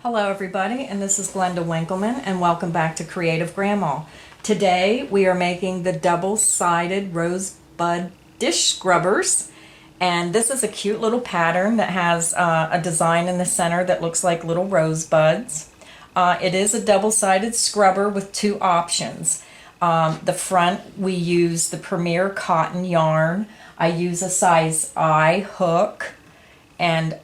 Hello everybody, and this is Glenda Winkleman, and welcome back to Creative Grandma. Today we are making the double-sided Rosebud Dish scrubbers, and this is a cute little pattern that has a design in the center that looks like little rosebuds. It is a double-sided scrubber with two options. The front we use the Premier cotton yarn. I use a size I hook. And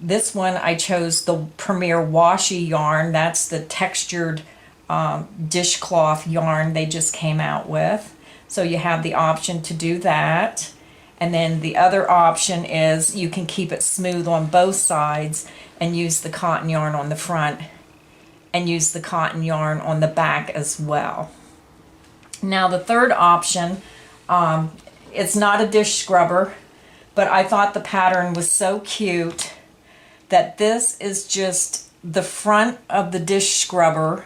this one I chose the Premier washi yarn. That's the textured dishcloth yarn they just came out with. So you have the option to do that. And then the other option is you can keep it smooth on both sides and use the cotton yarn on the front and use the cotton yarn on the back as well. Now the third option, it's not a dish scrubber, but I thought the pattern was so cute that this is just the front of the dish scrubber.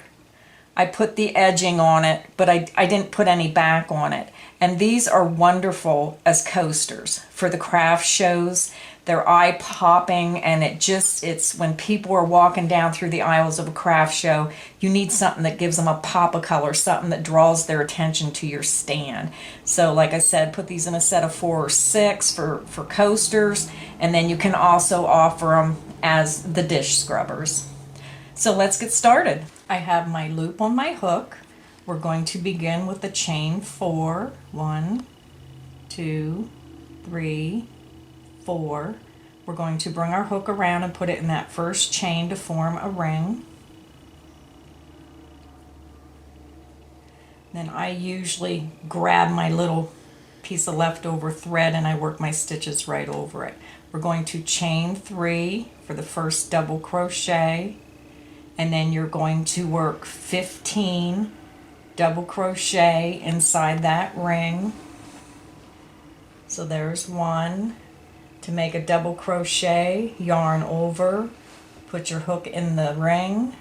I put the edging on it, but I didn't put any back on it. And these are wonderful as coasters for the craft shows. They're eye-popping, and it's when people are walking down through the aisles of a craft show, you need something that gives them a pop of color, something that draws their attention to your stand. So like I said, put these in a set of 4 or 6 for coasters, and then you can also offer them as the dish scrubbers. So let's get started. I have my loop on my hook. We're going to begin with the chain 4. 1, 2, 3, 4. We're going to bring our hook around and put it in that first chain to form a ring. Then I usually grab my little piece of leftover thread and I work my stitches right over it. We're going to chain 3 for the first double crochet, and then you're going to work 15 double crochet inside that ring. So there's 1. To make a double crochet, yarn over, put your hook in the ring,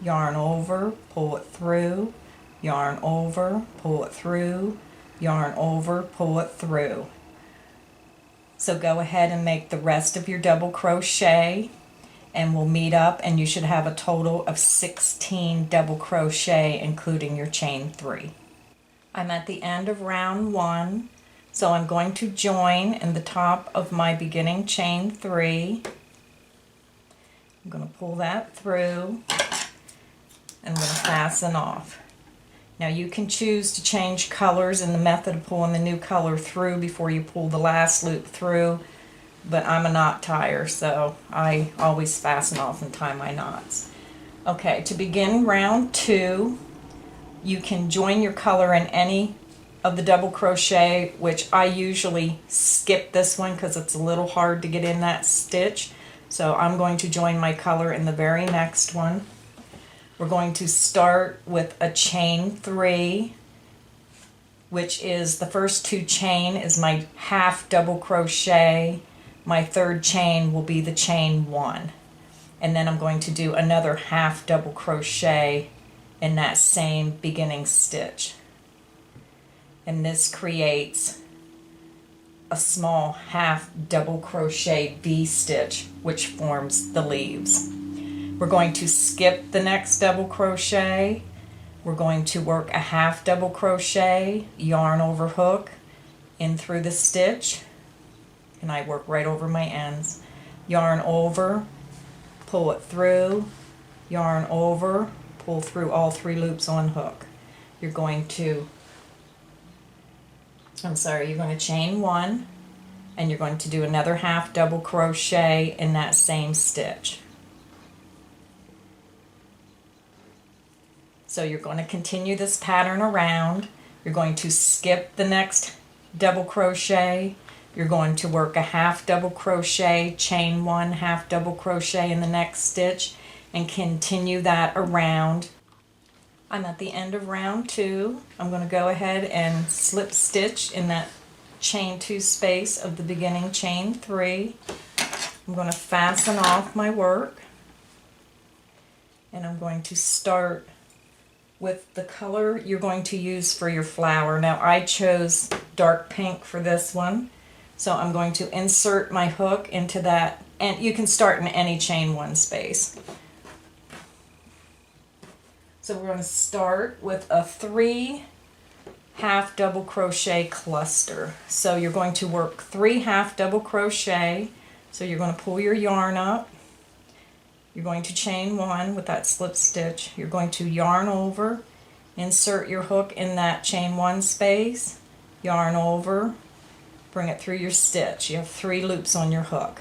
yarn over, pull it through, yarn over, pull it through, yarn over, pull it through. So go ahead and make the rest of your double crochet, and we'll meet up, and you should have a total of 16 double crochet including your chain 3. I'm at the end of round 1. So I'm going to join in the top of my beginning chain 3. I'm going to pull that through and I'm going to fasten off. Now you can choose to change colors in the method of pulling the new color through before you pull the last loop through, but I'm a knot tyer, so I always fasten off and tie my knots. Okay, to begin round 2, you can join your color in any of the double crochet, which I usually skip this one because it's a little hard to get in that stitch. So I'm going to join my color in the very next one. We're going to start with a chain 3, which is the first 2 chain is my half double crochet. My third chain will be the chain 1. And then I'm going to do another half double crochet in that same beginning stitch. And this creates a small half double crochet V-stitch which forms the leaves. We're going to skip the next double crochet. We're going to work a half double crochet, yarn over hook, in through the stitch, and I work right over my ends. Yarn over, pull it through, yarn over, pull through all 3 loops on hook. You're going to you're going to chain 1, and you're going to do another half double crochet in that same stitch. So you're going to continue this pattern around. You're going to skip the next double crochet. You're going to work a half double crochet, chain 1, half double crochet in the next stitch, and continue that around. I'm at the end of round 2. I'm going to go ahead and slip stitch in that chain 2 space of the beginning chain 3. I'm going to fasten off my work, and I'm going to start with the color you're going to use for your flower. Now I chose dark pink for this one, so I'm going to insert my hook into that, and you can start in any chain 1 space. So we're going to start with a 3 half double crochet cluster. So you're going to work 3 half double crochet. So you're going to pull your yarn up. You're going to chain 1 with that slip stitch. You're going to yarn over, insert your hook in that chain 1 space, yarn over, bring it through your stitch. You have 3 loops on your hook.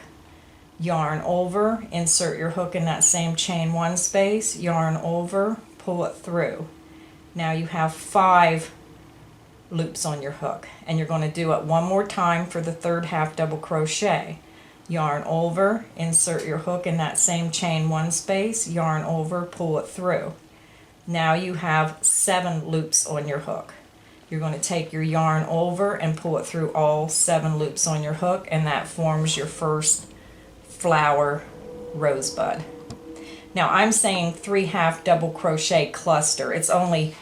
Yarn over, insert your hook in that same chain 1 space, yarn over, pull it through. Now you have 5 loops on your hook, and you're going to do it one more time for the 3rd half double crochet. Yarn over, insert your hook in that same chain 1 space, yarn over, pull it through. Now you have 7 loops on your hook. You're going to take your yarn over and pull it through all 7 loops on your hook, and that forms your first flower rosebud. Now I'm saying 3 half double crochet cluster. It's only,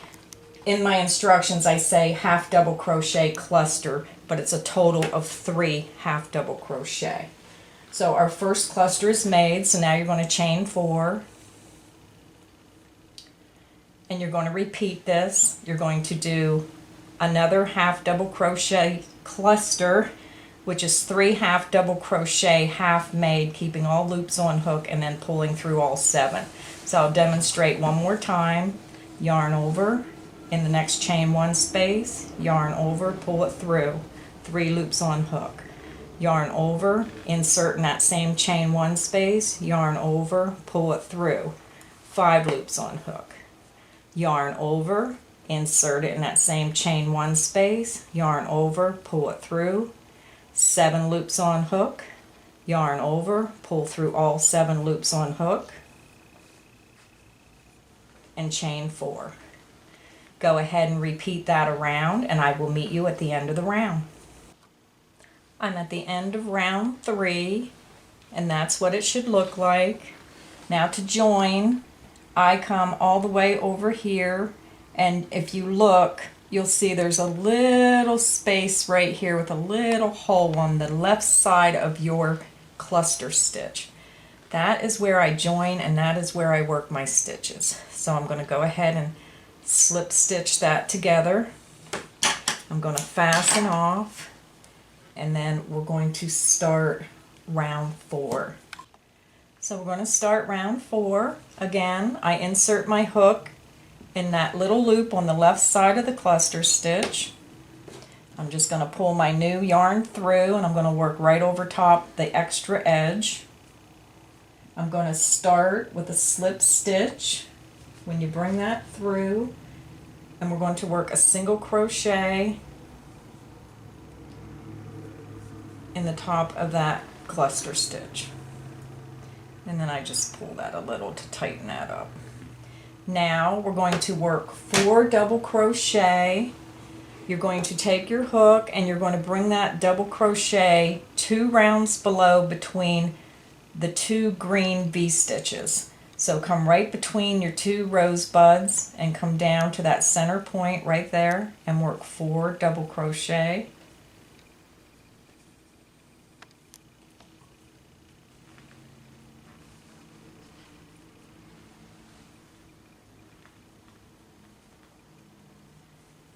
in my instructions I say half double crochet cluster, but it's a total of 3 half double crochet. So our first cluster is made, so now you're going to chain 4. And you're going to repeat this. You're going to do another half double crochet cluster, which is 3 half double crochet, half made, keeping all loops on hook and then pulling through all 7. So I'll demonstrate one more time. Yarn over in the next chain 1 space, yarn over, pull it through, 3 loops on hook. Yarn over, insert in that same chain 1 space, yarn over, pull it through, 5 loops on hook. Yarn over, insert it in that same chain 1 space, yarn over, pull it through, 7 loops on hook, yarn over, pull through all 7 loops on hook, and chain 4. Go ahead and repeat that around, and I will meet you at the end of the round. I'm at the end of round 3, and that's what it should look like. Now to join, I come all the way over here, and if you look, you'll see there's a little space right here with a little hole on the left side of your cluster stitch. That is where I join, and that is where I work my stitches. So I'm going to go ahead and slip stitch that together. I'm going to fasten off, and then we're going to start round 4. So we're going to start round 4. Again, I insert my hook in that little loop on the left side of the cluster stitch. I'm just going to pull my new yarn through, and I'm going to work right over top the extra edge. I'm going to start with a slip stitch when you bring that through, and we're going to work a single crochet in the top of that cluster stitch. And then I just pull that a little to tighten that up. Now we're going to work 4 double crochet. You're going to take your hook and you're going to bring that double crochet 2 rounds below between the 2 green V-stitches. So come right between your 2 rosebuds and come down to that center point right there and work 4 double crochet.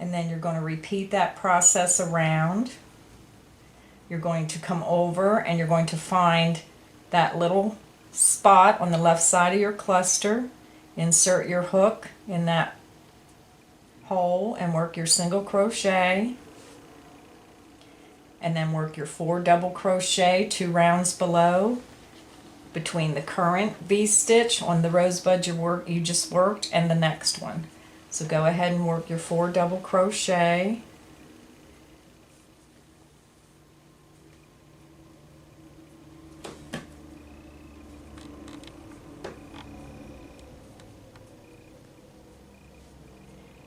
And then you're going to repeat that process around. You're going to come over and you're going to find that little spot on the left side of your cluster. Insert your hook in that hole and work your single crochet. And then work your 4 double crochet 2 rounds below between the current V-stitch on the rosebud you just worked and the next one. So go ahead and work your 4 double crochet.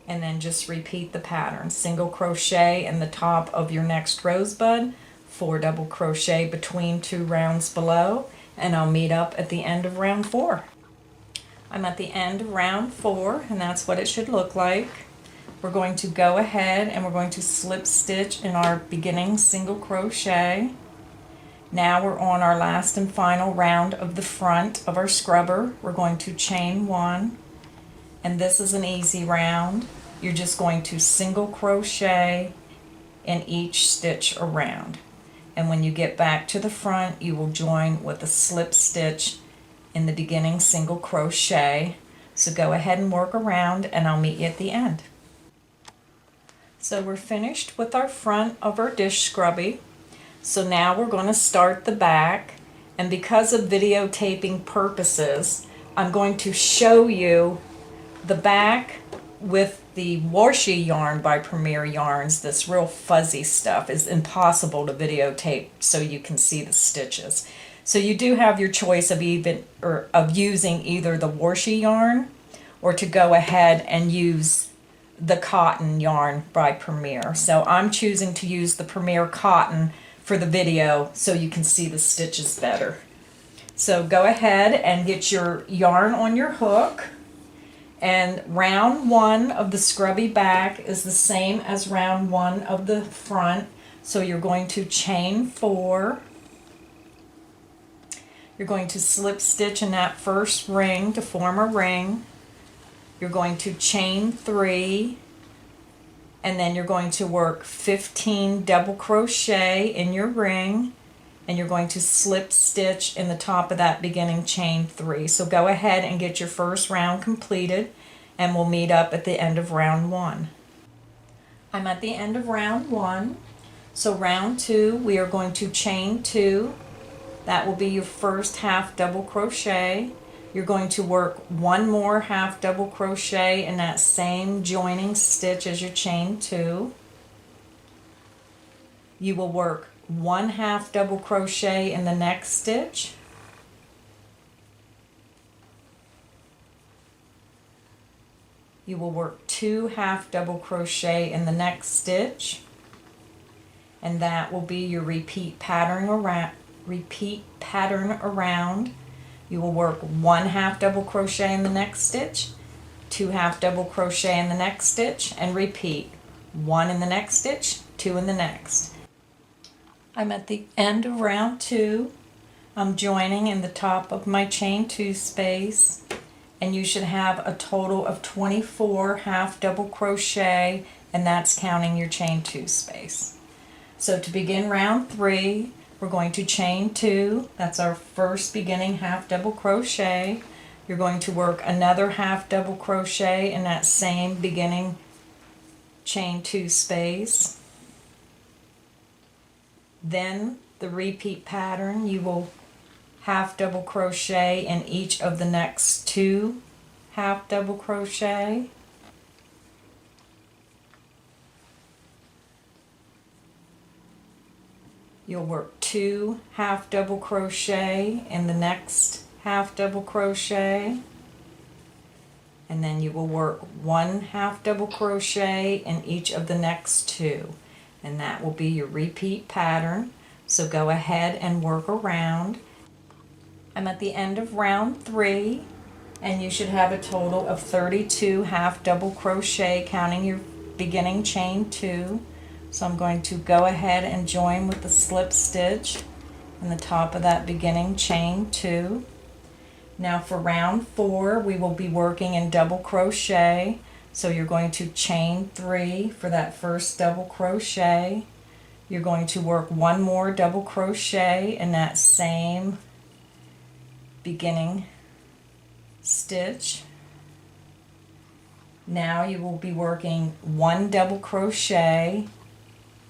And then just repeat the pattern. Single crochet in the top of your next rosebud, 4 double crochet between 2 rounds below, and I'll meet up at the end of round 4. I'm at the end of round 4, and that's what it should look like. We're going to go ahead and we're going to slip stitch in our beginning single crochet. Now we're on our last and final round of the front of our scrubber. We're going to chain 1, and this is an easy round. You're just going to single crochet in each stitch around. And when you get back to the front, you will join with a slip stitch in the beginning single crochet. So go ahead and work around, and I'll meet you at the end. So we're finished with our front of our dish scrubby. So now we're going to start the back, and because of videotaping purposes, I'm going to show you the back with the washi yarn by Premier Yarns. This real fuzzy stuff is impossible to videotape so you can see the stitches. So you do have your choice of using either the washi yarn or to go ahead and use the cotton yarn by Premier. So I'm choosing to use the Premier cotton for the video so you can see the stitches better. So go ahead and get your yarn on your hook. And round one of the scrubby back is the same as round one of the front. So you're going to chain 4. You're going to slip stitch in that first ring to form a ring. You're going to chain 3, and then you're going to work 15 double crochet in your ring, and you're going to slip stitch in the top of that beginning chain 3. So go ahead and get your first round completed, and we'll meet up at the end of round 1. I'm at the end of round 1. So round 2, we are going to chain 2. That will be your first half double crochet. You're going to work one more half double crochet in that same joining stitch as your chain 2. You will work one half double crochet in the next stitch. You will work 2 half double crochet in the next stitch, and that will be your repeat pattern around. You will work 1 half double crochet in the next stitch, 2 half double crochet in the next stitch, and repeat 1 in the next stitch, 2 in the next. I'm at the end of round 2. I'm joining in the top of my chain 2 space, and you should have a total of 24 half double crochet, and that's counting your chain 2 space. So to begin round 3, we're going to chain 2. That's our first beginning half double crochet. You're going to work another half double crochet in that same beginning chain 2 space. Then the repeat pattern, you will half double crochet in each of the next 2 half double crochet. You'll work 2 half double crochet in the next half double crochet, and then you will work 1 half double crochet in each of the next 2, and that will be your repeat pattern. So go ahead and work around. I'm at the end of round 3, and you should have a total of 32 half double crochet counting your beginning chain 2. So I'm going to go ahead and join with the slip stitch in the top of that beginning chain 2. Now for round 4, we will be working in double crochet. So you're going to chain 3 for that first double crochet. You're going to work 1 more double crochet in that same beginning stitch. Now you will be working 1 double crochet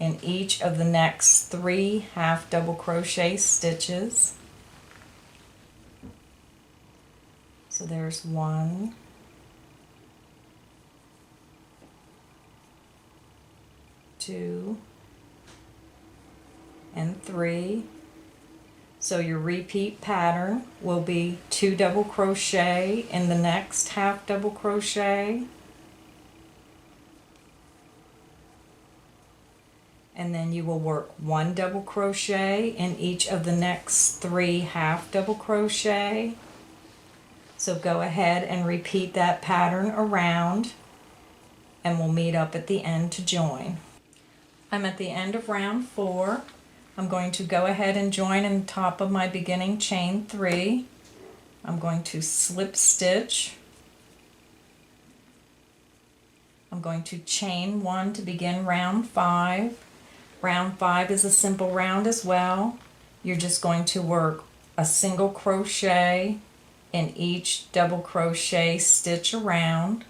in each of the next 3 half double crochet stitches. So there's 1, 2, and 3. So your repeat pattern will be 2 double crochet in the next half double crochet, and then you will work 1 double crochet in each of the next 3 half double crochet. So go ahead and repeat that pattern around, and we'll meet up at the end to join. I'm at the end of round 4. I'm going to go ahead and join in the top of my beginning chain 3. I'm going to slip stitch I'm going to chain 1 to begin round 5. Round 5 is a simple round as well. You're just going to work a single crochet in each double crochet stitch around.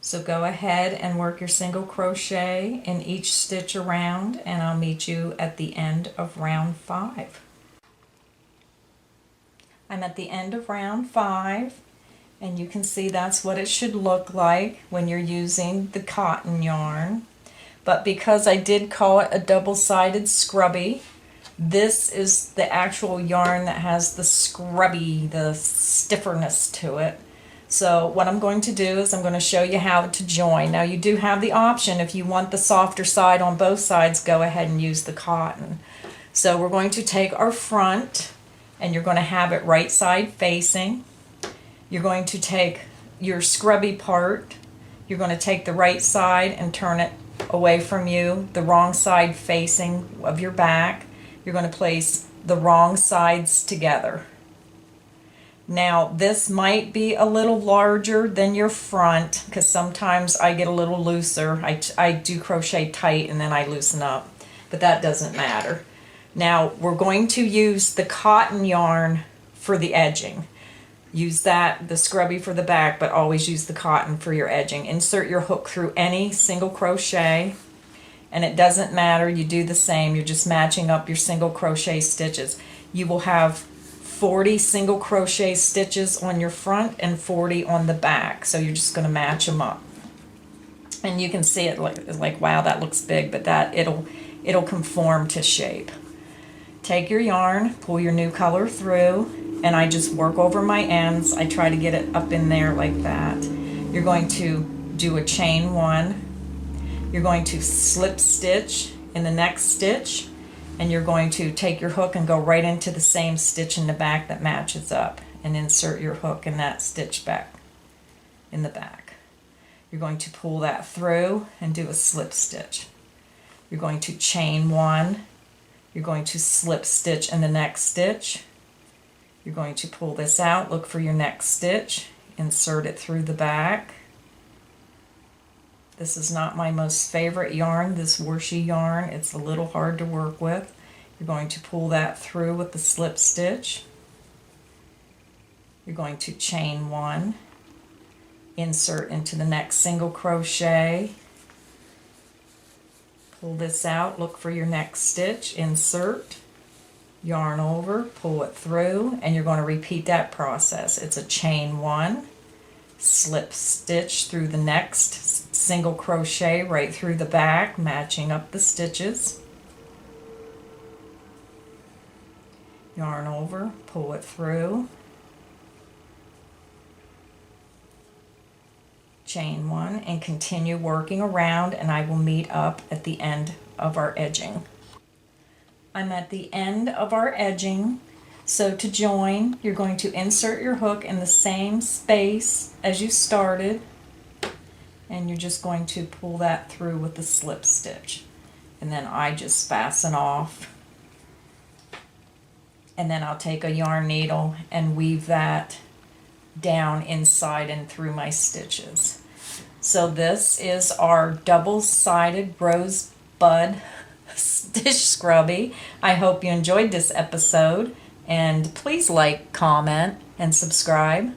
So go ahead and work your single crochet in each stitch around, and I'll meet you at the end of round 5. I'm at the end of round 5, and you can see that's what it should look like when you're using the cotton yarn. But because I did call it a double-sided scrubby, this is the actual yarn that has the scrubby, the stifferness to it. So what I'm going to do is I'm going to show you how to join. Now you do have the option, if you want the softer side on both sides, go ahead and use the cotton. So we're going to take our front, and you're going to have it right side facing. You're going to take your scrubby part, you're going to take the right side and turn it away from you, the wrong side facing of your back. You're going to place the wrong sides together. Now this might be a little larger than your front, because sometimes I get a little looser. I do crochet tight and then I loosen up, but that doesn't matter. Now we're going to use the cotton yarn for the edging. Use that, the scrubby for the back, but always use the cotton for your edging. Insert your hook through any single crochet, and it doesn't matter, you do the same. You're just matching up your single crochet stitches. You will have 40 single crochet stitches on your front and 40 on the back, so you're just going to match them up. And you can see it like wow, that looks big, but that it'll conform to shape. Take your yarn, pull your new color through, and I just work over my ends. I try to get it up in there like that. You're going to do a chain 1. You're going to slip stitch in the next stitch, and you're going to take your hook and go right into the same stitch in the back that matches up, and insert your hook in that stitch back in the back. You're going to pull that through and do a slip stitch. You're going to chain 1. You're going to slip stitch in the next stitch. You're going to pull this out, look for your next stitch, insert it through the back. This is not my most favorite yarn, this washi yarn. It's a little hard to work with. You're going to pull that through with the slip stitch. You're going to chain 1, insert into the next single crochet, pull this out, look for your next stitch, insert, yarn over, pull it through, and you're going to repeat that process. It's a chain 1, slip stitch through the next single crochet right through the back, matching up the stitches, yarn over, pull it through, chain 1, and continue working around, and I will meet up at the end of our edging. I'm at the end of our edging, so to join, you're going to insert your hook in the same space as you started, and you're just going to pull that through with the slip stitch, and then I just fasten off, and then I'll take a yarn needle and weave that down inside and through my stitches. So this is our double-sided Rosebud Dish Scrubby. I hope you enjoyed this episode, and please like, comment, and subscribe.